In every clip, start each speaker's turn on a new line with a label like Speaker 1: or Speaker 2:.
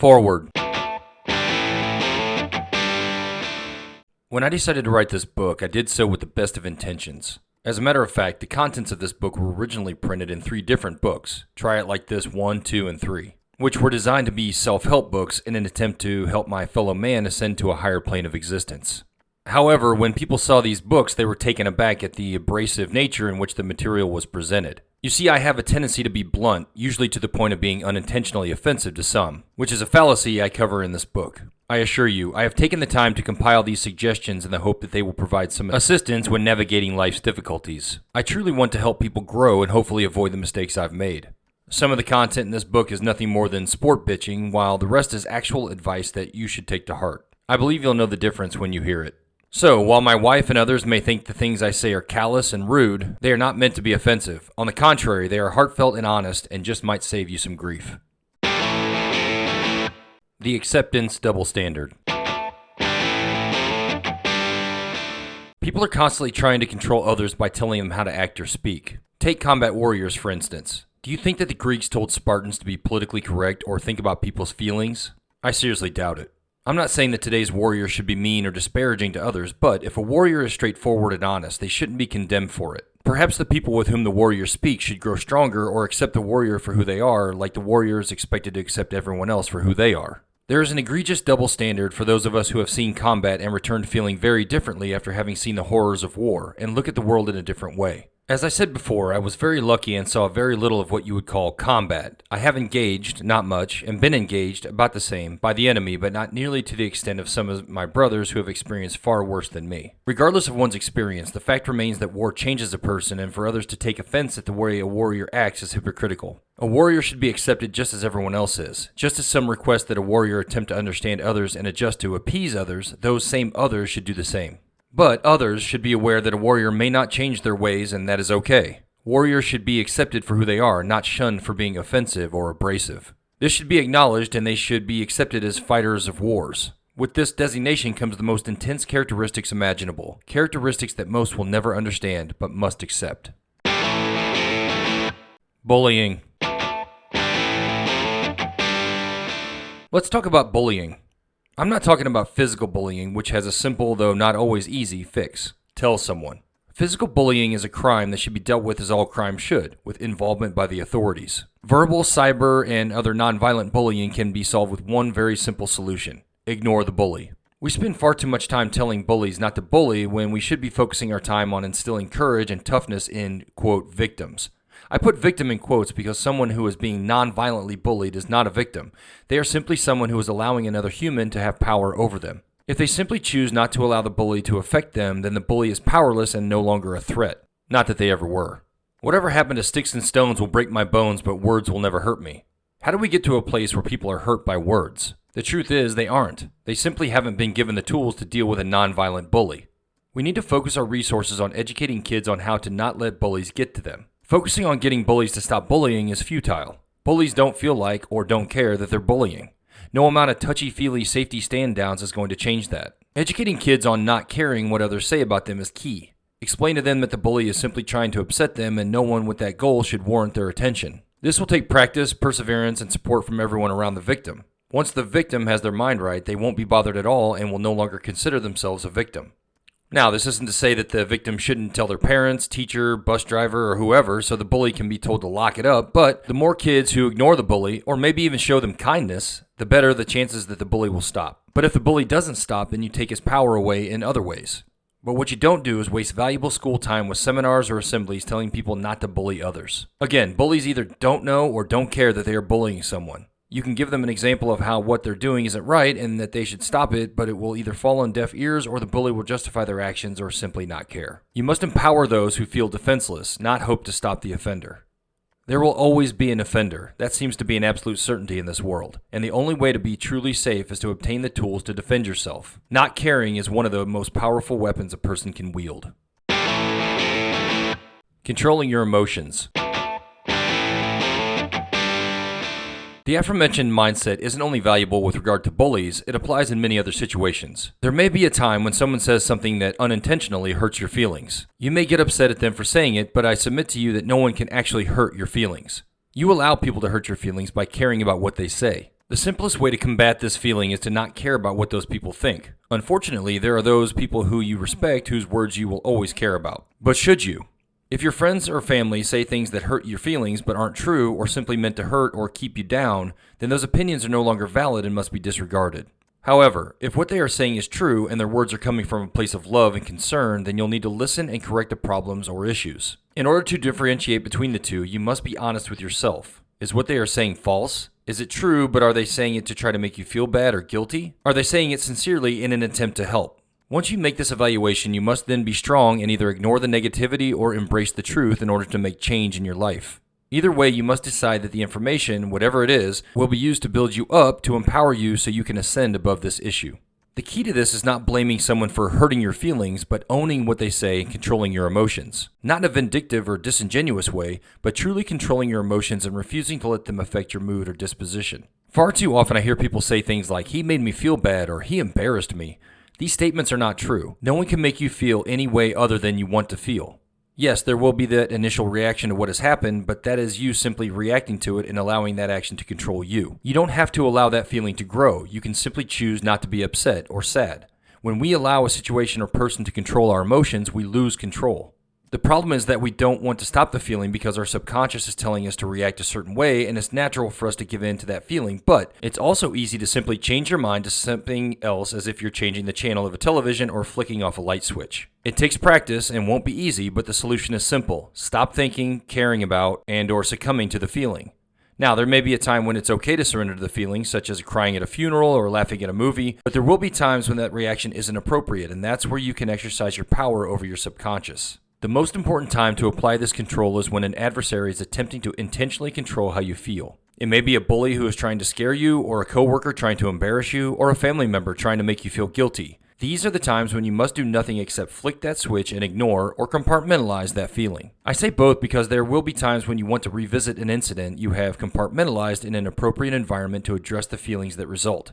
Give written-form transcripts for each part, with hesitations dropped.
Speaker 1: Forward. When I decided to write this book, I did so with the best of intentions. As a matter of fact, the contents of this book were originally printed in 3 different books, Try It Like This 1, 2, and 3, which were designed to be self-help books in an attempt to help my fellow man ascend to a higher plane of existence. However, when people saw these books, they were taken aback at the abrasive nature in which the material was presented. You see, I have a tendency to be blunt, usually to the point of being unintentionally offensive to some, which is a fallacy I cover in this book. I assure you, I have taken the time to compile these suggestions in the hope that they will provide some assistance when navigating life's difficulties. I truly want to help people grow and hopefully avoid the mistakes I've made. Some of the content in this book is nothing more than sport bitching, while the rest is actual advice that you should take to heart. I believe you'll know the difference when you hear it. So, while my wife and others may think the things I say are callous and rude, they are not meant to be offensive. On the contrary, they are heartfelt and honest and just might save you some grief. The acceptance double standard. People are constantly trying to control others by telling them how to act or speak. Take combat warriors, for instance. Do you think that the Greeks told Spartans to be politically correct or think about people's feelings? I seriously doubt it. I'm not saying that today's warriors should be mean or disparaging to others, but if a warrior is straightforward and honest, they shouldn't be condemned for it. Perhaps the people with whom the warrior speaks should grow stronger or accept the warrior for who they are, like the warrior is expected to accept everyone else for who they are. There is an egregious double standard for those of us who have seen combat and returned feeling very differently after having seen the horrors of war, and look at the world in a different way. As I said before, I was very lucky and saw very little of what you would call combat. I have engaged, not much, and been engaged, about the same, by the enemy, but not nearly to the extent of some of my brothers who have experienced far worse than me. Regardless of one's experience, the fact remains that war changes a person, and for others to take offense at the way a warrior acts is hypocritical. A warrior should be accepted just as everyone else is. Just as some request that a warrior attempt to understand others and adjust to appease others, those same others should do the same. But others should be aware that a warrior may not change their ways, and that is okay. Warriors should be accepted for who they are, not shunned for being offensive or abrasive. This should be acknowledged, and they should be accepted as fighters of wars. With this designation comes the most intense characteristics imaginable, characteristics that most will never understand, but must accept. Bullying. Let's talk about bullying. I'm not talking about physical bullying, which has a simple, though not always easy, fix. Tell someone. Physical bullying is a crime that should be dealt with as all crimes should, with involvement by the authorities. Verbal, cyber, and other nonviolent bullying can be solved with one very simple solution. Ignore the bully. We spend far too much time telling bullies not to bully when we should be focusing our time on instilling courage and toughness in, quote, victims. I put victim in quotes because someone who is being non-violently bullied is not a victim. They are simply someone who is allowing another human to have power over them. If they simply choose not to allow the bully to affect them, then the bully is powerless and no longer a threat. Not that they ever were. Whatever happened to sticks and stones will break my bones, but words will never hurt me. How do we get to a place where people are hurt by words? The truth is, they aren't. They simply haven't been given the tools to deal with a non-violent bully. We need to focus our resources on educating kids on how to not let bullies get to them. Focusing on getting bullies to stop bullying is futile. Bullies don't feel like or don't care that they're bullying. No amount of touchy-feely safety stand-downs is going to change that. Educating kids on not caring what others say about them is key. Explain to them that the bully is simply trying to upset them and no one with that goal should warrant their attention. This will take practice, perseverance, and support from everyone around the victim. Once the victim has their mind right, they won't be bothered at all and will no longer consider themselves a victim. Now, this isn't to say that the victim shouldn't tell their parents, teacher, bus driver, or whoever so the bully can be told to lock it up, but the more kids who ignore the bully, or maybe even show them kindness, the better the chances that the bully will stop. But if the bully doesn't stop, then you take his power away in other ways. But what you don't do is waste valuable school time with seminars or assemblies telling people not to bully others. Again, bullies either don't know or don't care that they are bullying someone. You can give them an example of how what they're doing isn't right and that they should stop it, but it will either fall on deaf ears or the bully will justify their actions or simply not care. You must empower those who feel defenseless, not hope to stop the offender. There will always be an offender. That seems to be an absolute certainty in this world. And the only way to be truly safe is to obtain the tools to defend yourself. Not caring is one of the most powerful weapons a person can wield. Controlling your emotions. The aforementioned mindset isn't only valuable with regard to bullies, it applies in many other situations. There may be a time when someone says something that unintentionally hurts your feelings. You may get upset at them for saying it, but I submit to you that no one can actually hurt your feelings. You allow people to hurt your feelings by caring about what they say. The simplest way to combat this feeling is to not care about what those people think. Unfortunately, there are those people who you respect whose words you will always care about. But should you? If your friends or family say things that hurt your feelings but aren't true or simply meant to hurt or keep you down, then those opinions are no longer valid and must be disregarded. However, if what they are saying is true and their words are coming from a place of love and concern, then you'll need to listen and correct the problems or issues. In order to differentiate between the two, you must be honest with yourself. Is what they are saying false? Is it true, but are they saying it to try to make you feel bad or guilty? Are they saying it sincerely in an attempt to help? Once you make this evaluation, you must then be strong and either ignore the negativity or embrace the truth in order to make change in your life. Either way, you must decide that the information, whatever it is, will be used to build you up, to empower you so you can ascend above this issue. The key to this is not blaming someone for hurting your feelings, but owning what they say and controlling your emotions. Not in a vindictive or disingenuous way, but truly controlling your emotions and refusing to let them affect your mood or disposition. Far too often I hear people say things like, "He made me feel bad," or "He embarrassed me." These statements are not true. No one can make you feel any way other than you want to feel. Yes, there will be that initial reaction to what has happened, but that is you simply reacting to it and allowing that action to control you. You don't have to allow that feeling to grow. You can simply choose not to be upset or sad. When we allow a situation or person to control our emotions, we lose control. The problem is that we don't want to stop the feeling because our subconscious is telling us to react a certain way, and it's natural for us to give in to that feeling, but it's also easy to simply change your mind to something else, as if you're changing the channel of a television or flicking off a light switch. It takes practice and won't be easy, but the solution is simple. Stop thinking, caring about, and/or succumbing to the feeling. Now, there may be a time when it's okay to surrender to the feeling, such as crying at a funeral or laughing at a movie, but there will be times when that reaction isn't appropriate, and that's where you can exercise your power over your subconscious. The most important time to apply this control is when an adversary is attempting to intentionally control how you feel. It may be a bully who is trying to scare you, or a coworker trying to embarrass you, or a family member trying to make you feel guilty. These are the times when you must do nothing except flick that switch and ignore or compartmentalize that feeling. I say both because there will be times when you want to revisit an incident you have compartmentalized in an appropriate environment to address the feelings that result.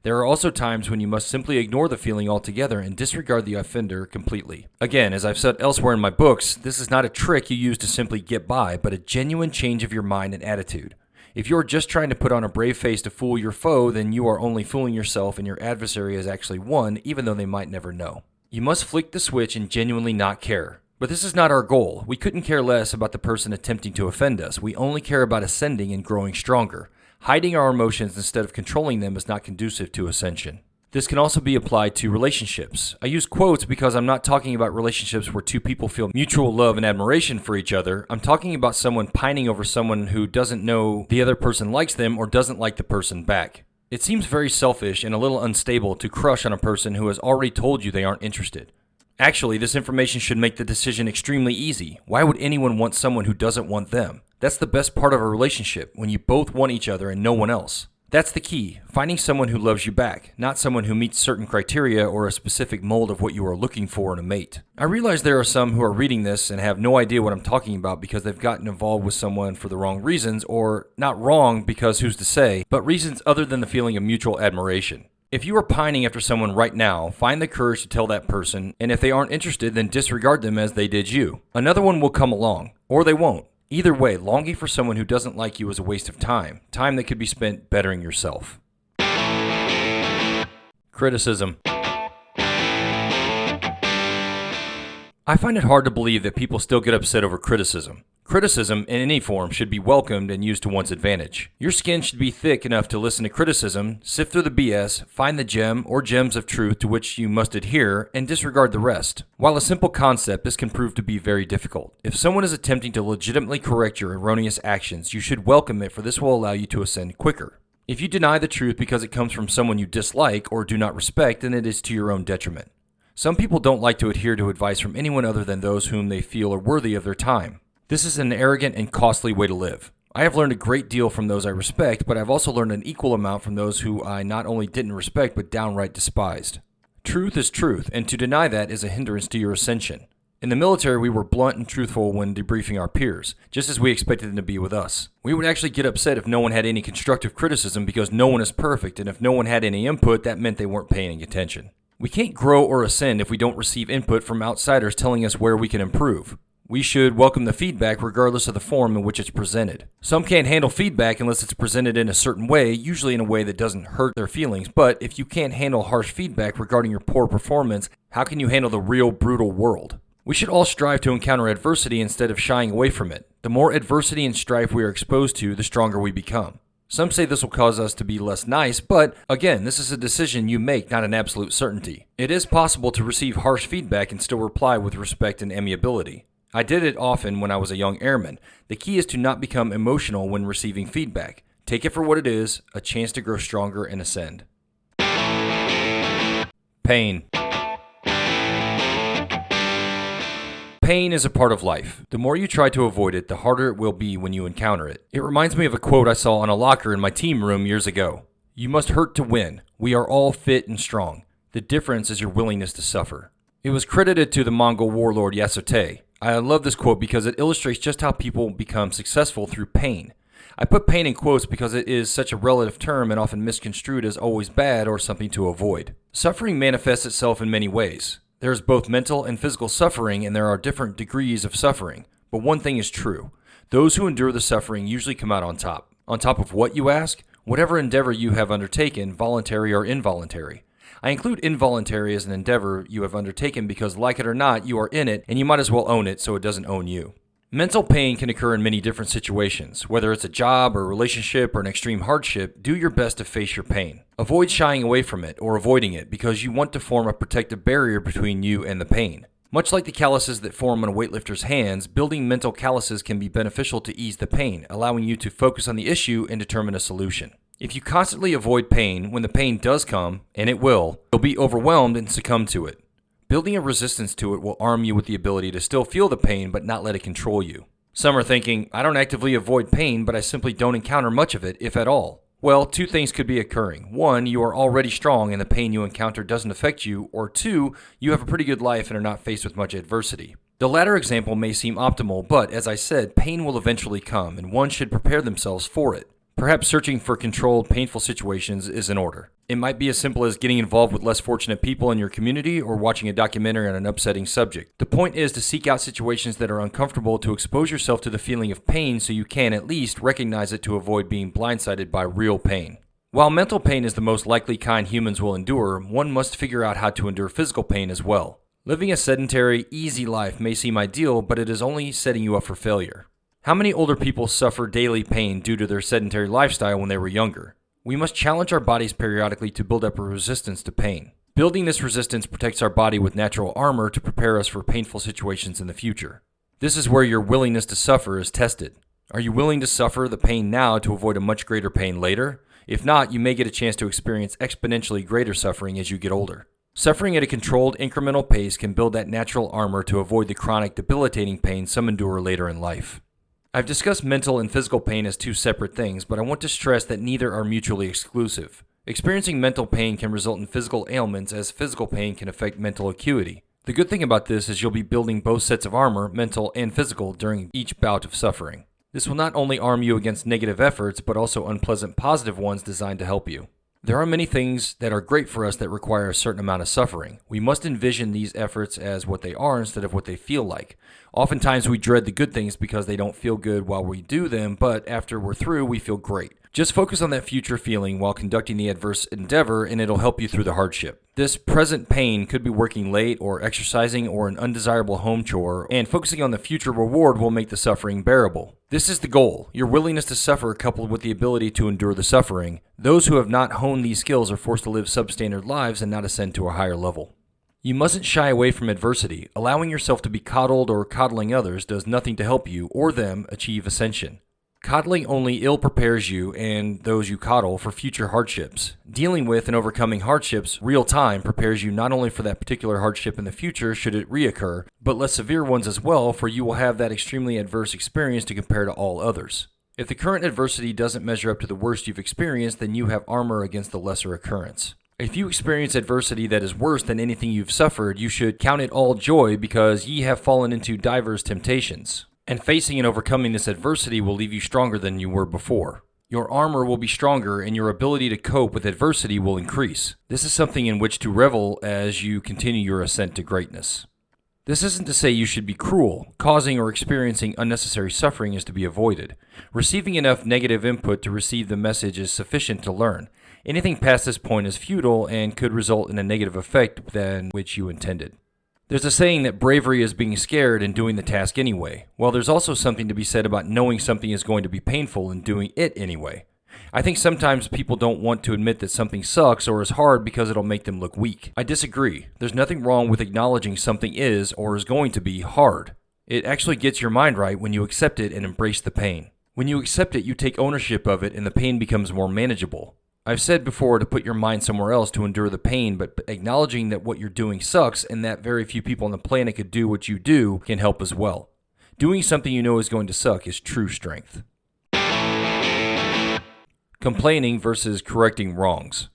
Speaker 1: There are also times when you must simply ignore the feeling altogether and disregard the offender completely. Again, as I've said elsewhere in my books, this is not a trick you use to simply get by, but a genuine change of your mind and attitude. If you're just trying to put on a brave face to fool your foe, then you are only fooling yourself and your adversary has actually won, even though they might never know. You must flick the switch and genuinely not care. But this is not our goal. We couldn't care less about the person attempting to offend us. We only care about ascending and growing stronger. Hiding our emotions instead of controlling them is not conducive to ascension. This can also be applied to relationships. I use quotes because I'm not talking about relationships where two people feel mutual love and admiration for each other. I'm talking about someone pining over someone who doesn't know the other person likes them or doesn't like the person back. It seems very selfish and a little unstable to crush on a person who has already told you they aren't interested. Actually, this information should make the decision extremely easy. Why would anyone want someone who doesn't want them? That's the best part of a relationship, when you both want each other and no one else. That's the key, finding someone who loves you back, not someone who meets certain criteria or a specific mold of what you are looking for in a mate. I realize there are some who are reading this and have no idea what I'm talking about because they've gotten involved with someone for the wrong reasons, or not wrong because who's to say, but reasons other than the feeling of mutual admiration. If you are pining after someone right now, find the courage to tell that person, and if they aren't interested, then disregard them as they did you. Another one will come along, or they won't. Either way, longing for someone who doesn't like you is a waste of time that could be spent bettering yourself. Criticism. I find it hard to believe that people still get upset over criticism. Criticism, in any form, should be welcomed and used to one's advantage. Your skin should be thick enough to listen to criticism, sift through the BS, find the gem or gems of truth to which you must adhere, and disregard the rest. While a simple concept, this can prove to be very difficult. If someone is attempting to legitimately correct your erroneous actions, you should welcome it, for this will allow you to ascend quicker. If you deny the truth because it comes from someone you dislike or do not respect, then it is to your own detriment. Some people don't like to adhere to advice from anyone other than those whom they feel are worthy of their time. This is an arrogant and costly way to live. I have learned a great deal from those I respect, but I've also learned an equal amount from those who I not only didn't respect, but downright despised. Truth is truth, and to deny that is a hindrance to your ascension. In the military, we were blunt and truthful when debriefing our peers, just as we expected them to be with us. We would actually get upset if no one had any constructive criticism because no one is perfect, and if no one had any input, that meant they weren't paying attention. We can't grow or ascend if we don't receive input from outsiders telling us where we can improve. We should welcome the feedback regardless of the form in which it's presented. Some can't handle feedback unless it's presented in a certain way, usually in a way that doesn't hurt their feelings. But if you can't handle harsh feedback regarding your poor performance, how can you handle the real brutal world? We should all strive to encounter adversity instead of shying away from it. The more adversity and strife we are exposed to, the stronger we become. Some say this will cause us to be less nice, but again, this is a decision you make, not an absolute certainty. It is possible to receive harsh feedback and still reply with respect and amiability. I did it often when I was a young airman. The key is to not become emotional when receiving feedback. Take it for what it is, a chance to grow stronger and ascend. Pain. Pain is a part of life. The more you try to avoid it, the harder it will be when you encounter it. It reminds me of a quote I saw on a locker in my team room years ago. "You must hurt to win. We are all fit and strong. The difference is your willingness to suffer." It was credited to the Mongol warlord Yasutay. I love this quote because it illustrates just how people become successful through pain. I put pain in quotes because it is such a relative term and often misconstrued as always bad or something to avoid. Suffering manifests itself in many ways. There is both mental and physical suffering, and there are different degrees of suffering. But one thing is true. Those who endure the suffering usually come out on top. On top of what, you ask? Whatever endeavor you have undertaken, voluntary or involuntary. I include involuntary as an endeavor you have undertaken because, like it or not, you are in it, and you might as well own it so it doesn't own you. Mental pain can occur in many different situations. Whether it's a job or a relationship or an extreme hardship, do your best to face your pain. Avoid shying away from it or avoiding it because you want to form a protective barrier between you and the pain. Much like the calluses that form on a weightlifter's hands, building mental calluses can be beneficial to ease the pain, allowing you to focus on the issue and determine a solution. If you constantly avoid pain, when the pain does come, and it will, you'll be overwhelmed and succumb to it. Building a resistance to it will arm you with the ability to still feel the pain but not let it control you. Some are thinking, I don't actively avoid pain, but I simply don't encounter much of it, if at all. Well, two things could be occurring. One, you are already strong and the pain you encounter doesn't affect you, or two, you have a pretty good life and are not faced with much adversity. The latter example may seem optimal, but as I said, pain will eventually come and one should prepare themselves for it. Perhaps searching for controlled, painful situations is in order. It might be as simple as getting involved with less fortunate people in your community or watching a documentary on an upsetting subject. The point is to seek out situations that are uncomfortable to expose yourself to the feeling of pain so you can at least recognize it to avoid being blindsided by real pain. While mental pain is the most likely kind humans will endure, one must figure out how to endure physical pain as well. Living a sedentary, easy life may seem ideal, but it is only setting you up for failure. How many older people suffer daily pain due to their sedentary lifestyle when they were younger? We must challenge our bodies periodically to build up a resistance to pain. Building this resistance protects our body with natural armor to prepare us for painful situations in the future. This is where your willingness to suffer is tested. Are you willing to suffer the pain now to avoid a much greater pain later? If not, you may get a chance to experience exponentially greater suffering as you get older. Suffering at a controlled, incremental pace can build that natural armor to avoid the chronic, debilitating pain some endure later in life. I've discussed mental and physical pain as two separate things, but I want to stress that neither are mutually exclusive. Experiencing mental pain can result in physical ailments, as physical pain can affect mental acuity. The good thing about this is you'll be building both sets of armor, mental and physical, during each bout of suffering. This will not only arm you against negative efforts, but also unpleasant positive ones designed to help you. There are many things that are great for us that require a certain amount of suffering. We must envision these efforts as what they are instead of what they feel like. Oftentimes we dread the good things because they don't feel good while we do them, but after we're through, we feel great. Just focus on that future feeling while conducting the adverse endeavor and it'll help you through the hardship. This present pain could be working late or exercising or an undesirable home chore, and focusing on the future reward will make the suffering bearable. This is the goal, your willingness to suffer coupled with the ability to endure the suffering. Those who have not honed these skills are forced to live substandard lives and not ascend to a higher level. You mustn't shy away from adversity. Allowing yourself to be coddled or coddling others does nothing to help you or them achieve ascension. Coddling only ill prepares you and those you coddle for future hardships. Dealing with and overcoming hardships real time prepares you not only for that particular hardship in the future should it reoccur, but less severe ones as well, for you will have that extremely adverse experience to compare to all others. If the current adversity doesn't measure up to the worst you've experienced, then you have armor against the lesser occurrence. If you experience adversity that is worse than anything you've suffered, you should count it all joy, because ye have fallen into divers temptations. And facing and overcoming this adversity will leave you stronger than you were before. Your armor will be stronger and your ability to cope with adversity will increase. This is something in which to revel as you continue your ascent to greatness. This isn't to say you should be cruel. Causing or experiencing unnecessary suffering is to be avoided. Receiving enough negative input to receive the message is sufficient to learn. Anything past this point is futile and could result in a negative effect than which you intended. There's a saying that bravery is being scared and doing the task anyway. Well, there's also something to be said about knowing something is going to be painful and doing it anyway. I think sometimes people don't want to admit that something sucks or is hard because it'll make them look weak. I disagree. There's nothing wrong with acknowledging something is or is going to be hard. It actually gets your mind right when you accept it and embrace the pain. When you accept it, you take ownership of it and the pain becomes more manageable. I've said before to put your mind somewhere else to endure the pain, but acknowledging that what you're doing sucks and that very few people on the planet could do what you do can help as well. Doing something you know is going to suck is true strength. Complaining versus correcting wrongs.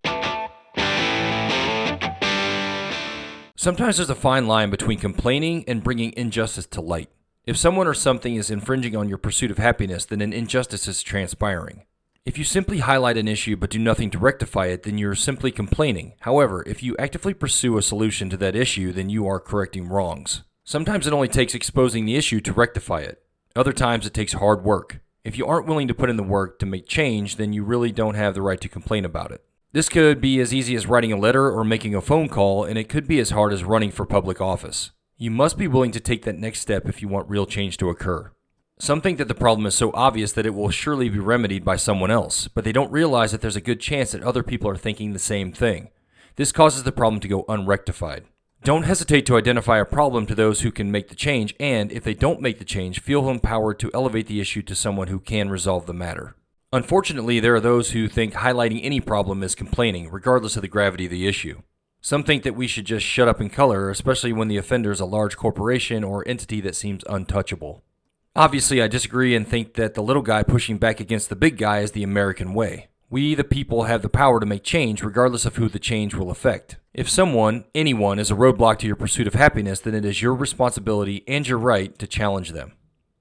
Speaker 1: Sometimes there's a fine line between complaining and bringing injustice to light. If someone or something is infringing on your pursuit of happiness, then an injustice is transpiring. If you simply highlight an issue but do nothing to rectify it, then you're simply complaining. However, if you actively pursue a solution to that issue, then you are correcting wrongs. Sometimes it only takes exposing the issue to rectify it. Other times it takes hard work. If you aren't willing to put in the work to make change, then you really don't have the right to complain about it. This could be as easy as writing a letter or making a phone call, and it could be as hard as running for public office. You must be willing to take that next step if you want real change to occur. Some think that the problem is so obvious that it will surely be remedied by someone else, but they don't realize that there's a good chance that other people are thinking the same thing. This causes the problem to go unrectified. Don't hesitate to identify a problem to those who can make the change, and if they don't make the change, feel empowered to elevate the issue to someone who can resolve the matter. Unfortunately, there are those who think highlighting any problem is complaining, regardless of the gravity of the issue. Some think that we should just shut up and color, especially when the offender is a large corporation or entity that seems untouchable. Obviously, I disagree and think that the little guy pushing back against the big guy is the American way. We, the people, have the power to make change regardless of who the change will affect. If someone, anyone, is a roadblock to your pursuit of happiness, then it is your responsibility and your right to challenge them.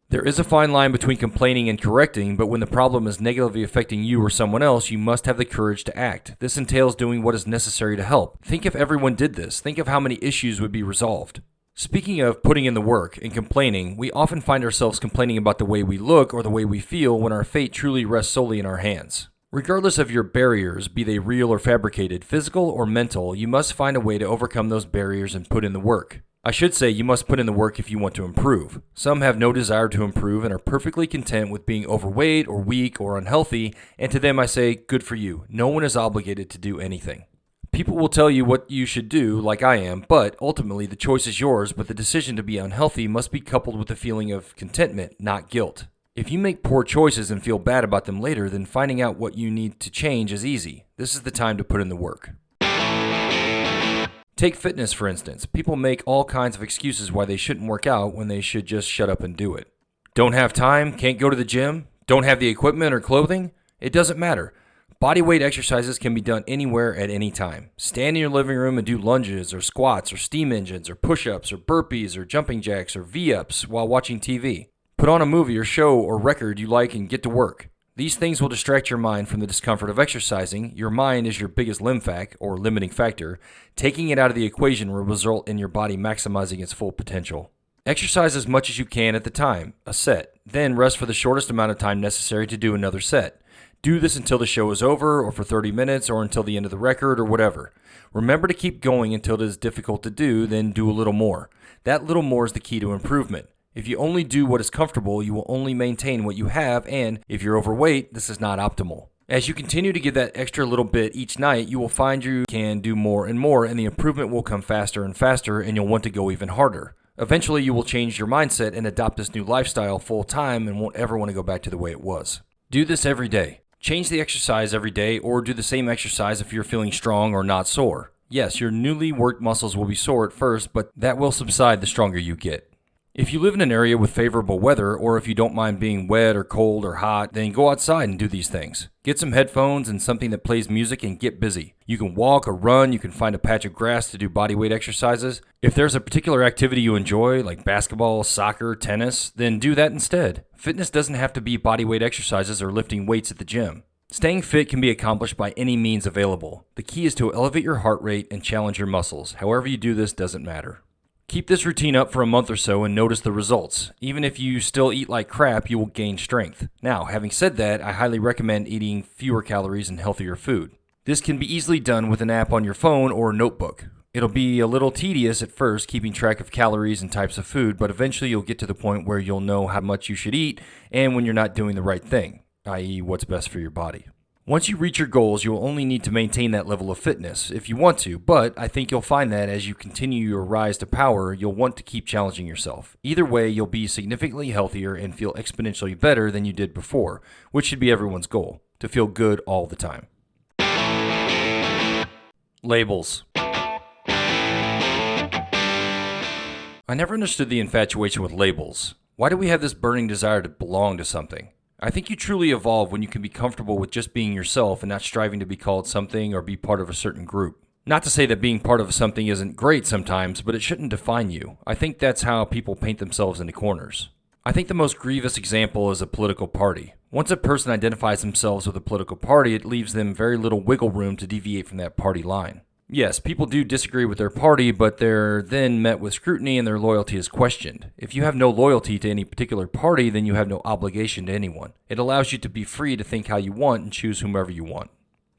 Speaker 1: There is a fine line between complaining and correcting, but when the problem is negatively affecting you or someone else, you must have the courage to act. This entails doing what is necessary to help. Think if everyone did this. Think of how many issues would be resolved. Speaking of putting in the work and complaining, we often find ourselves complaining about the way we look or the way we feel when our fate truly rests solely in our hands. Regardless of your barriers, be they real or fabricated, physical or mental, you must find a way to overcome those barriers and put in the work. I should say you must put in the work if you want to improve. Some have no desire to improve and are perfectly content with being overweight or weak or unhealthy, and to them I say, good for you. No one is obligated to do anything. People will tell you what you should do, like I am, but ultimately the choice is yours, but the decision to be unhealthy must be coupled with a feeling of contentment, not guilt. If you make poor choices and feel bad about them later, then finding out what you need to change is easy. This is the time to put in the work. Take fitness, for instance. People make all kinds of excuses why they shouldn't work out when they should just shut up and do it. Don't have time? Can't go to the gym? Don't have the equipment or clothing? It doesn't matter. Bodyweight exercises can be done anywhere at any time. Stand in your living room and do lunges or squats or steam engines or push-ups or burpees or jumping jacks or V-ups while watching TV. Put on a movie or show or record you like and get to work. These things will distract your mind from the discomfort of exercising. Your mind is your biggest or limiting factor. Taking it out of the equation will result in your body maximizing its full potential. Exercise as much as you can at the time, a set. Then rest for the shortest amount of time necessary to do another set. Do this until the show is over, or for 30 minutes, or until the end of the record, or whatever. Remember to keep going until it is difficult to do, then do a little more. That little more is the key to improvement. If you only do what is comfortable, you will only maintain what you have, and if you're overweight, this is not optimal. As you continue to give that extra little bit each night, you will find you can do more and more, and the improvement will come faster and faster, and you'll want to go even harder. Eventually, you will change your mindset and adopt this new lifestyle full time and won't ever want to go back to the way it was. Do this every day. Change the exercise every day, or do the same exercise if you're feeling strong or not sore. Yes, your newly worked muscles will be sore at first, but that will subside the stronger you get. If you live in an area with favorable weather, or if you don't mind being wet or cold or hot, then go outside and do these things. Get some headphones and something that plays music and get busy. You can walk or run, you can find a patch of grass to do bodyweight exercises. If there's a particular activity you enjoy, like basketball, soccer, tennis, then do that instead. Fitness doesn't have to be bodyweight exercises or lifting weights at the gym. Staying fit can be accomplished by any means available. The key is to elevate your heart rate and challenge your muscles. However you do this doesn't matter. Keep this routine up for a month or so and notice the results. Even if you still eat like crap, you will gain strength. Now, having said that, I highly recommend eating fewer calories and healthier food. This can be easily done with an app on your phone or notebook. It'll be a little tedious at first keeping track of calories and types of food, but eventually you'll get to the point where you'll know how much you should eat and when you're not doing the right thing, i.e. what's best for your body. Once you reach your goals, you'll only need to maintain that level of fitness if you want to, but I think you'll find that as you continue your rise to power, you'll want to keep challenging yourself. Either way, you'll be significantly healthier and feel exponentially better than you did before, which should be everyone's goal, to feel good all the time. Labels. I never understood the infatuation with labels. Why do we have this burning desire to belong to something? I think you truly evolve when you can be comfortable with just being yourself and not striving to be called something or be part of a certain group. Not to say that being part of something isn't great sometimes, but it shouldn't define you. I think that's how people paint themselves into corners. I think the most grievous example is a political party. Once a person identifies themselves with a political party, it leaves them very little wiggle room to deviate from that party line. Yes, people do disagree with their party, but they're then met with scrutiny and their loyalty is questioned. If you have no loyalty to any particular party, then you have no obligation to anyone. It allows you to be free to think how you want and choose whomever you want.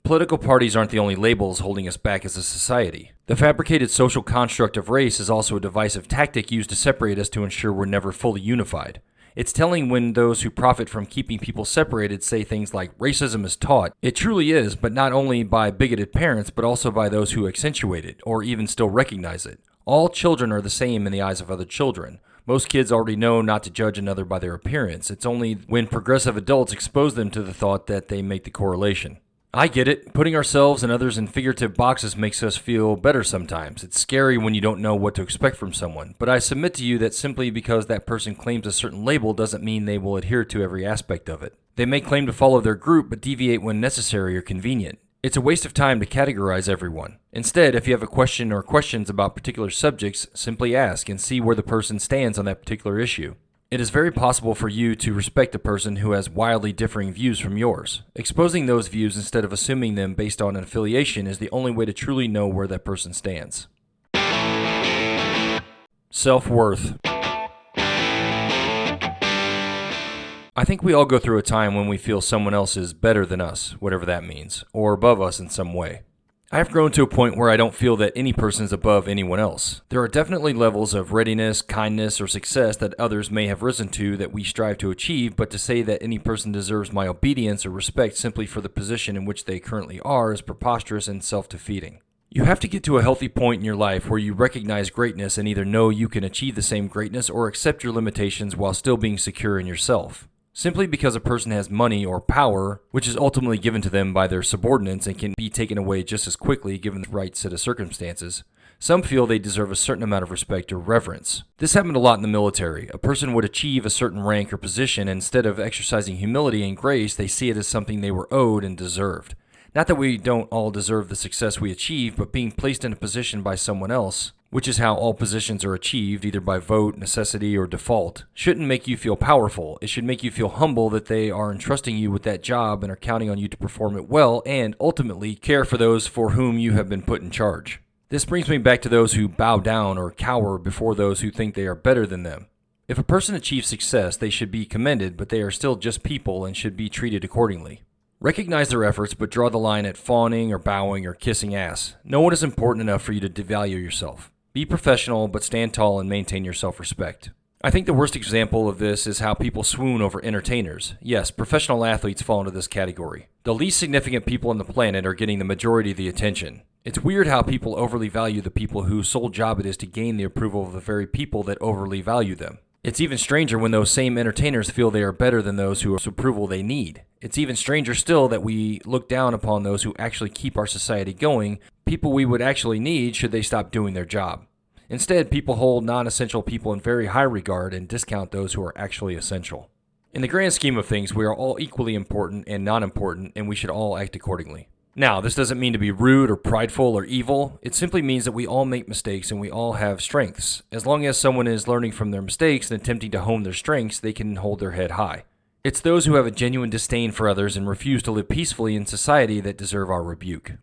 Speaker 1: Political parties aren't the only labels holding us back as a society. The fabricated social construct of race is also a divisive tactic used to separate us to ensure we're never fully unified. It's telling when those who profit from keeping people separated say things like racism is taught. It truly is, but not only by bigoted parents, but also by those who accentuate it, or even still recognize it. All children are the same in the eyes of other children. Most kids already know not to judge another by their appearance. It's only when progressive adults expose them to the thought that they make the correlation. I get it. Putting ourselves and others in figurative boxes makes us feel better sometimes. It's scary when you don't know what to expect from someone. But I submit to you that simply because that person claims a certain label doesn't mean they will adhere to every aspect of it. They may claim to follow their group, but deviate when necessary or convenient. It's a waste of time to categorize everyone. Instead, if you have a question or questions about particular subjects, simply ask and see where the person stands on that particular issue. It is very possible for you to respect a person who has wildly differing views from yours. Exposing those views instead of assuming them based on an affiliation is the only way to truly know where that person stands. Self-worth. I think we all go through a time when we feel someone else is better than us, whatever that means, or above us in some way. I have grown to a point where I don't feel that any person is above anyone else. There are definitely levels of readiness, kindness, or success that others may have risen to that we strive to achieve, but to say that any person deserves my obedience or respect simply for the position in which they currently are is preposterous and self-defeating. You have to get to a healthy point in your life where you recognize greatness and either know you can achieve the same greatness or accept your limitations while still being secure in yourself. Simply because a person has money or power, which is ultimately given to them by their subordinates and can be taken away just as quickly given the right set of circumstances, some feel they deserve a certain amount of respect or reverence. This happened a lot in the military. A person would achieve a certain rank or position, and instead of exercising humility and grace, they see it as something they were owed and deserved. Not that we don't all deserve the success we achieve, but being placed in a position by someone else, which is how all positions are achieved, either by vote, necessity, or default, shouldn't make you feel powerful. It should make you feel humble that they are entrusting you with that job and are counting on you to perform it well and, ultimately, care for those for whom you have been put in charge. This brings me back to those who bow down or cower before those who think they are better than them. If a person achieves success, they should be commended, but they are still just people and should be treated accordingly. Recognize their efforts, but draw the line at fawning or bowing or kissing ass. No one is important enough for you to devalue yourself. Be professional, but stand tall and maintain your self-respect. I think the worst example of this is how people swoon over entertainers. Yes, professional athletes fall into this category. The least significant people on the planet are getting the majority of the attention. It's weird how people overly value the people whose sole job it is to gain the approval of the very people that overly value them. It's even stranger when those same entertainers feel they are better than those whose approval they need. It's even stranger still that we look down upon those who actually keep our society going, people we would actually need should they stop doing their job. Instead, people hold non-essential people in very high regard and discount those who are actually essential. In the grand scheme of things, we are all equally important and non-important, and we should all act accordingly. Now, this doesn't mean to be rude or prideful or evil. It simply means that we all make mistakes and we all have strengths. As long as someone is learning from their mistakes and attempting to hone their strengths, they can hold their head high. It's those who have a genuine disdain for others and refuse to live peacefully in society that deserve our rebuke.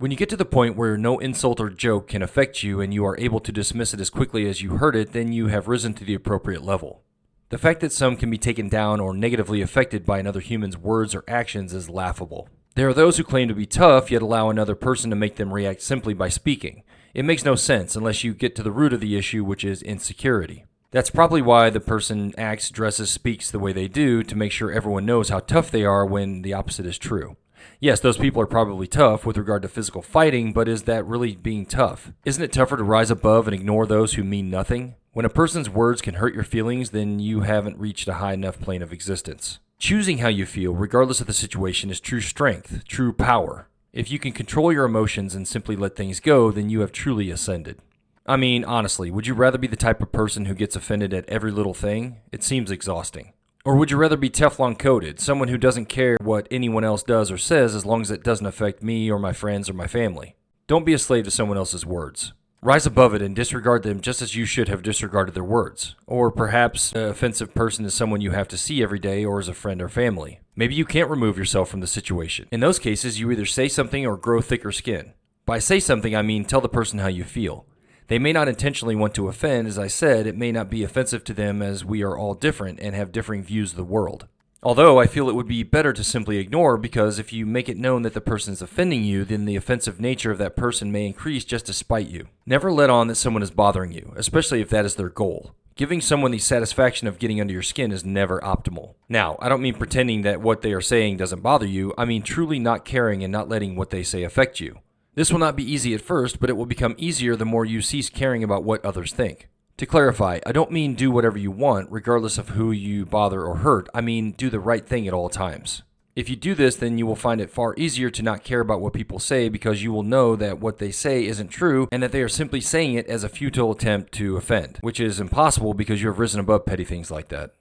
Speaker 1: When you get to the point where no insult or joke can affect you and you are able to dismiss it as quickly as you heard it, then you have risen to the appropriate level. The fact that some can be taken down or negatively affected by another human's words or actions is laughable. There are those who claim to be tough yet allow another person to make them react simply by speaking. It makes no sense unless you get to the root of the issue, which is insecurity. That's probably why the person acts, dresses, speaks the way they do, to make sure everyone knows how tough they are when the opposite is true. Yes, those people are probably tough with regard to physical fighting, but is that really being tough? Isn't it tougher to rise above and ignore those who mean nothing? When a person's words can hurt your feelings, then you haven't reached a high enough plane of existence. Choosing how you feel, regardless of the situation, is true strength, true power. If you can control your emotions and simply let things go, then you have truly ascended. I mean, honestly, would you rather be the type of person who gets offended at every little thing? It seems exhausting. Or would you rather be Teflon coated, someone who doesn't care what anyone else does or says as long as it doesn't affect me or my friends or my family? Don't be a slave to someone else's words. Rise above it and disregard them just as you should have disregarded their words. Or perhaps an offensive person is someone you have to see every day or is a friend or family. Maybe you can't remove yourself from the situation. In those cases, you either say something or grow thicker skin. By say something, I mean tell the person how you feel. They may not intentionally want to offend. As I said, it may not be offensive to them as we are all different and have differing views of the world. Although I feel it would be better to simply ignore, because if you make it known that the person is offending you, then the offensive nature of that person may increase just to spite you. Never let on that someone is bothering you, especially if that is their goal. Giving someone the satisfaction of getting under your skin is never optimal. Now, I don't mean pretending that what they are saying doesn't bother you. I mean truly not caring and not letting what they say affect you. This will not be easy at first, but it will become easier the more you cease caring about what others think. To clarify, I don't mean do whatever you want, regardless of who you bother or hurt. I mean do the right thing at all times. If you do this, then you will find it far easier to not care about what people say, because you will know that what they say isn't true and that they are simply saying it as a futile attempt to offend, which is impossible because you have risen above petty things like that.